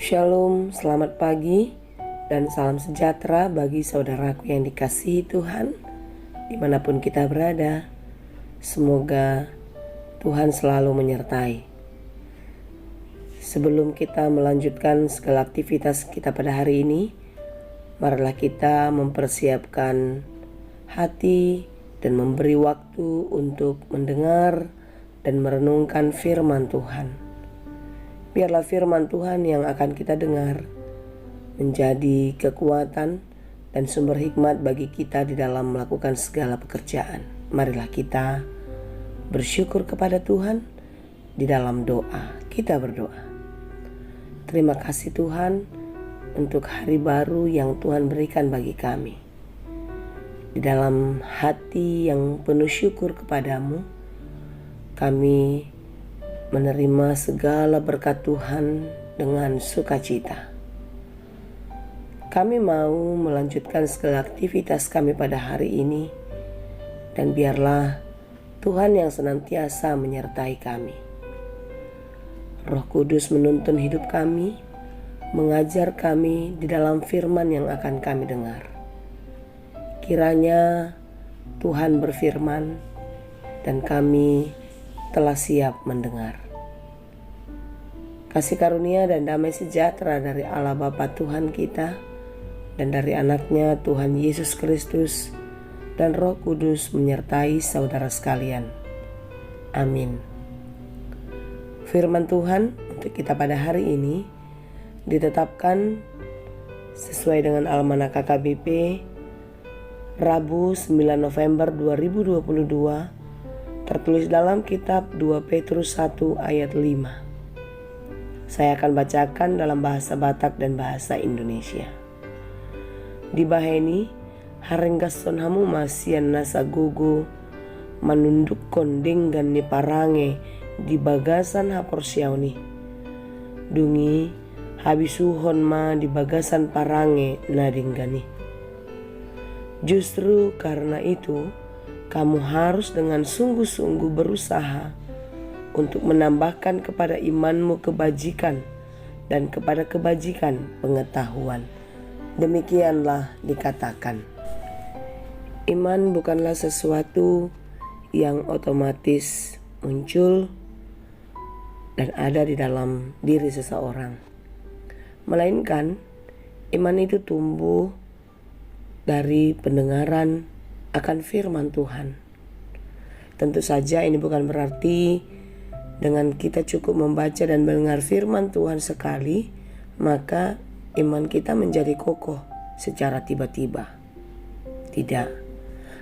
Shalom, selamat pagi dan salam sejahtera bagi saudaraku yang dikasihi Tuhan dimanapun kita berada. Semoga Tuhan selalu menyertai. Sebelum kita melanjutkan segala aktivitas kita pada hari ini, marilah kita mempersiapkan hati dan memberi waktu untuk mendengar dan merenungkan firman Tuhan. Biarlah firman Tuhan yang akan kita dengar menjadi kekuatan dan sumber hikmat bagi kita di dalam melakukan segala pekerjaan. Marilah kita bersyukur kepada Tuhan di dalam doa. Kita berdoa. Terima kasih Tuhan untuk hari baru yang Tuhan berikan bagi kami. Di dalam hati yang penuh syukur kepadamu, kami menerima segala berkat Tuhan dengan sukacita. Kami mau melanjutkan segala aktivitas kami pada hari ini, dan biarlah Tuhan yang senantiasa menyertai kami. Roh Kudus menuntun hidup kami, mengajar kami di dalam firman yang akan kami dengar. Kiranya Tuhan berfirman dan kami telah siap mendengar. Kasih karunia dan damai sejahtera dari Allah Bapa Tuhan kita dan dari anaknya Tuhan Yesus Kristus dan Roh Kudus menyertai saudara sekalian. Amin. Firman Tuhan untuk kita pada hari ini ditetapkan sesuai dengan Almanak KKBP Rabu 9 November 2022, tertulis dalam kitab 2 Petrus 1 ayat 5. Saya akan bacakan dalam bahasa Batak dan bahasa Indonesia. Di baheni, harenggason hamu masian nasa gugu, manunduk konding gan ni parange di bagasan haporsiauni. Dungi, habisuhon ma di bagasan parange nadinggani. Justru karena itu, kamu harus dengan sungguh-sungguh berusaha untuk menambahkan kepada imanmu kebajikan dan kepada kebajikan pengetahuan. Demikianlah dikatakan. Iman bukanlah sesuatu yang otomatis muncul dan ada di dalam diri seseorang. Melainkan iman itu tumbuh dari pendengaran akan firman Tuhan. Tentu saja ini bukan berarti dengan kita cukup membaca dan mendengar firman Tuhan sekali, maka iman kita menjadi kokoh secara tiba-tiba. Tidak.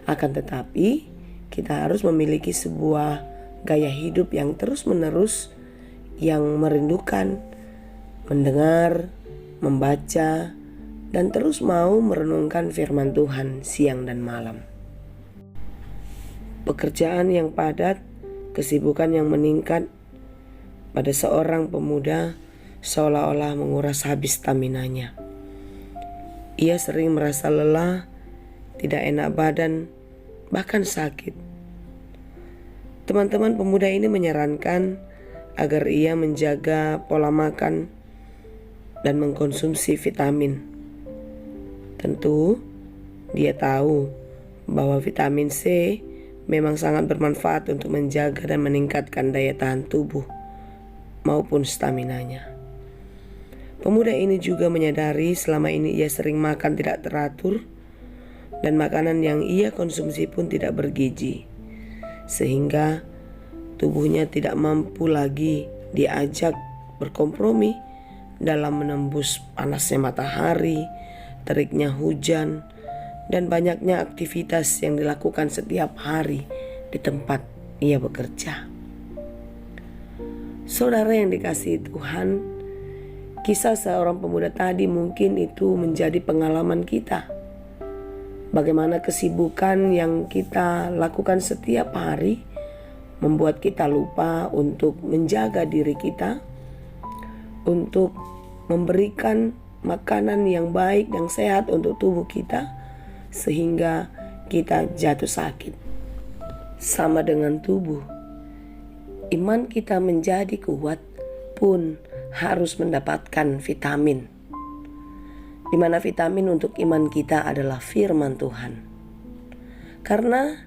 Akan tetapi, kita harus memiliki sebuah gaya hidup yang terus-menerus, yang merindukan, mendengar, membaca, dan terus mau merenungkan firman Tuhan siang dan malam. Pekerjaan yang padat, kesibukan yang meningkat pada seorang pemuda seolah-olah menguras habis staminanya. Ia sering merasa lelah, tidak enak badan, bahkan sakit. Teman-teman pemuda ini menyarankan agar ia menjaga pola makan dan mengkonsumsi vitamin. Tentu, dia tahu bahwa vitamin C memang sangat bermanfaat untuk menjaga dan meningkatkan daya tahan tubuh maupun staminanya. Pemuda ini juga menyadari selama ini ia sering makan tidak teratur dan makanan yang ia konsumsi pun tidak bergizi, sehingga tubuhnya tidak mampu lagi diajak berkompromi dalam menembus panasnya matahari, teriknya hujan, dan banyaknya aktivitas yang dilakukan setiap hari di tempat ia bekerja. Saudara yang dikasihi Tuhan, kisah seorang pemuda tadi mungkin itu menjadi pengalaman kita. Bagaimana kesibukan yang kita lakukan setiap hari membuat kita lupa untuk menjaga diri kita, untuk memberikan makanan yang baik dan sehat untuk tubuh kita, sehingga kita jatuh sakit. Sama dengan tubuh, iman kita menjadi kuat pun harus mendapatkan vitamin, di mana vitamin untuk iman kita adalah firman Tuhan. Karena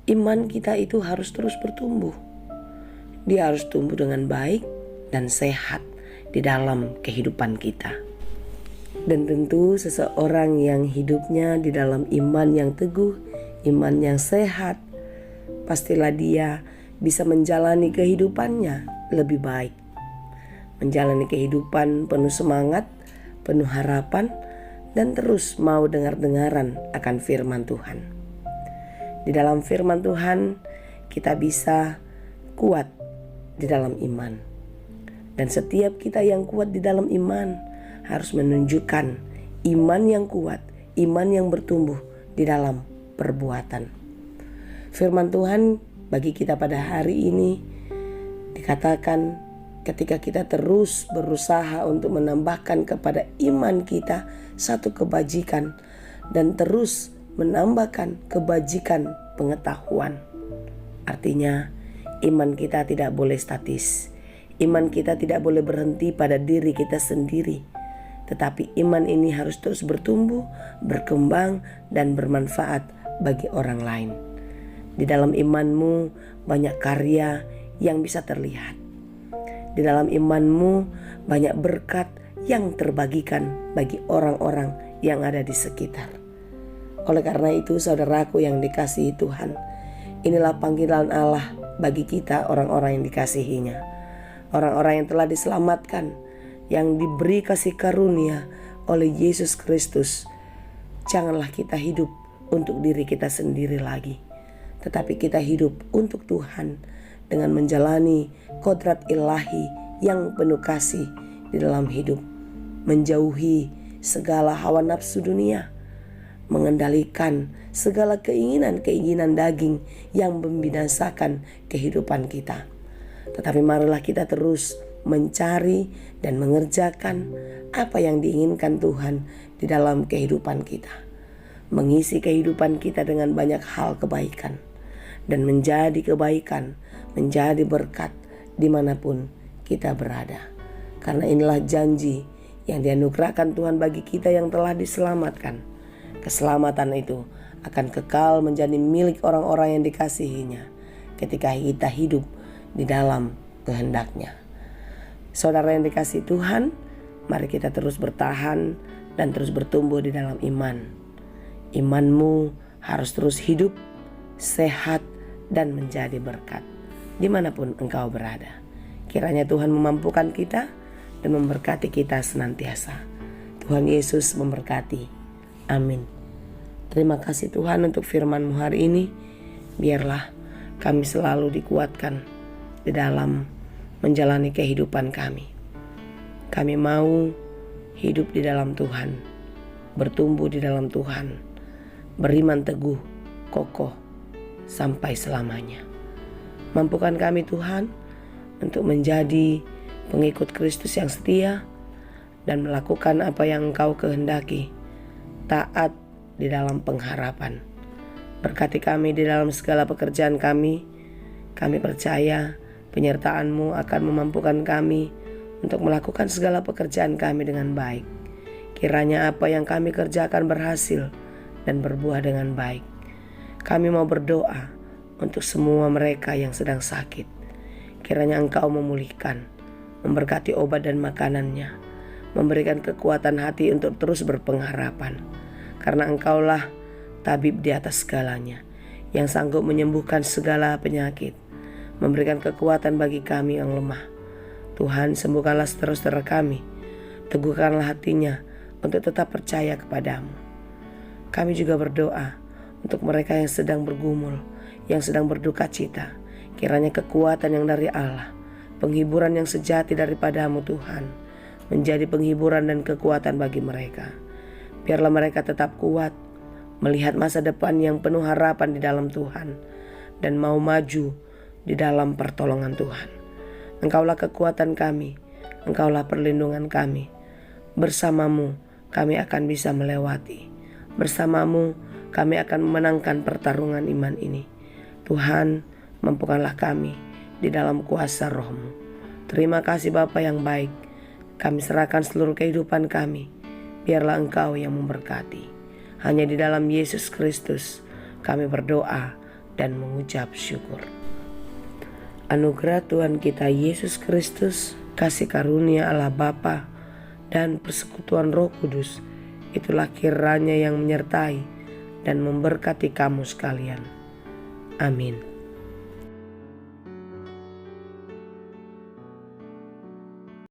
iman kita itu harus terus bertumbuh. Dia harus tumbuh dengan baik dan sehat di dalam kehidupan kita. Dan tentu seseorang yang hidupnya di dalam iman yang teguh, iman yang sehat, pastilah dia bisa menjalani kehidupannya lebih baik. Menjalani kehidupan penuh semangat, penuh harapan, dan terus mau dengar-dengaran akan firman Tuhan. Di dalam firman Tuhan kita bisa kuat di dalam iman. Dan setiap kita yang kuat di dalam iman harus menunjukkan iman yang kuat, iman yang bertumbuh di dalam perbuatan. Firman Tuhan bagi kita pada hari ini dikatakan ketika kita terus berusaha untuk menambahkan kepada iman kita satu kebajikan dan terus menambahkan kebajikan pengetahuan. Artinya iman kita tidak boleh statis. Iman kita tidak boleh berhenti pada diri kita sendiri. Tetapi iman ini harus terus bertumbuh, berkembang, dan bermanfaat bagi orang lain. Di dalam imanmu banyak karya yang bisa terlihat. Di dalam imanmu banyak berkat yang terbagikan bagi orang-orang yang ada di sekitar. Oleh karena itu saudaraku yang dikasihi Tuhan, inilah panggilan Allah bagi kita orang-orang yang dikasihinya. Orang-orang yang telah diselamatkan, yang diberi kasih karunia oleh Yesus Kristus. Janganlah kita hidup untuk diri kita sendiri lagi, tetapi kita hidup untuk Tuhan dengan menjalani kodrat ilahi yang penuh kasih di dalam hidup, menjauhi segala hawa nafsu dunia, mengendalikan segala keinginan-keinginan daging yang membinasakan kehidupan kita. Tetapi marilah kita terus mencari dan mengerjakan apa yang diinginkan Tuhan di dalam kehidupan kita. Mengisi kehidupan kita dengan banyak hal kebaikan. Dan menjadi kebaikan, menjadi berkat dimanapun kita berada. Karena inilah janji yang dianugerahkan Tuhan bagi kita yang telah diselamatkan. Keselamatan itu akan kekal menjadi milik orang-orang yang dikasihinya ketika kita hidup di dalam kehendak-Nya. Saudara yang dikasihi Tuhan, mari kita terus bertahan dan terus bertumbuh di dalam iman. Imanmu harus terus hidup, sehat, dan menjadi berkat dimanapun engkau berada. Kiranya Tuhan memampukan kita dan memberkati kita senantiasa. Tuhan Yesus memberkati. Amin. Terima kasih Tuhan untuk firman-Mu hari ini. Biarlah kami selalu dikuatkan di dalam menjalani kehidupan kami. Kami mau hidup di dalam Tuhan, bertumbuh di dalam Tuhan, beriman teguh, kokoh sampai selamanya. Mampukan kami Tuhan untuk menjadi pengikut Kristus yang setia dan melakukan apa yang Engkau kehendaki, taat di dalam pengharapan. Berkati kami di dalam segala pekerjaan kami. Kami percaya penyertaan-Mu akan memampukan kami untuk melakukan segala pekerjaan kami dengan baik. Kiranya apa yang kami kerjakan berhasil dan berbuah dengan baik. Kami mau berdoa untuk semua mereka yang sedang sakit. Kiranya Engkau memulihkan, memberkati obat dan makanannya, memberikan kekuatan hati untuk terus berpengharapan. Karena Engkaulah tabib di atas segalanya, yang sanggup menyembuhkan segala penyakit, memberikan kekuatan bagi kami yang lemah. Tuhan, sembuhkanlah saudara-saudara kami, teguhkanlah hatinya untuk tetap percaya kepadamu. Kami juga berdoa untuk mereka yang sedang bergumul, yang sedang berduka cita. Kiranya kekuatan yang dari Allah, penghiburan yang sejati daripadamu Tuhan, menjadi penghiburan dan kekuatan bagi mereka. Biarlah mereka tetap kuat, melihat masa depan yang penuh harapan di dalam Tuhan, dan mau maju di dalam pertolongan Tuhan. Engkaulah kekuatan kami, Engkaulah perlindungan kami. Bersamamu kami akan bisa melewati. Bersamamu kami akan memenangkan pertarungan iman ini. Tuhan, mampukanlah kami di dalam kuasa Roh-Mu. Terima kasih Bapa yang baik. Kami serahkan seluruh kehidupan kami. Biarlah Engkau yang memberkati. Hanya di dalam Yesus Kristus kami berdoa dan mengucap syukur. Anugerah Tuhan kita Yesus Kristus, kasih karunia Allah Bapa, dan persekutuan Roh Kudus, itulah kiranya yang menyertai dan memberkati kamu sekalian. Amin.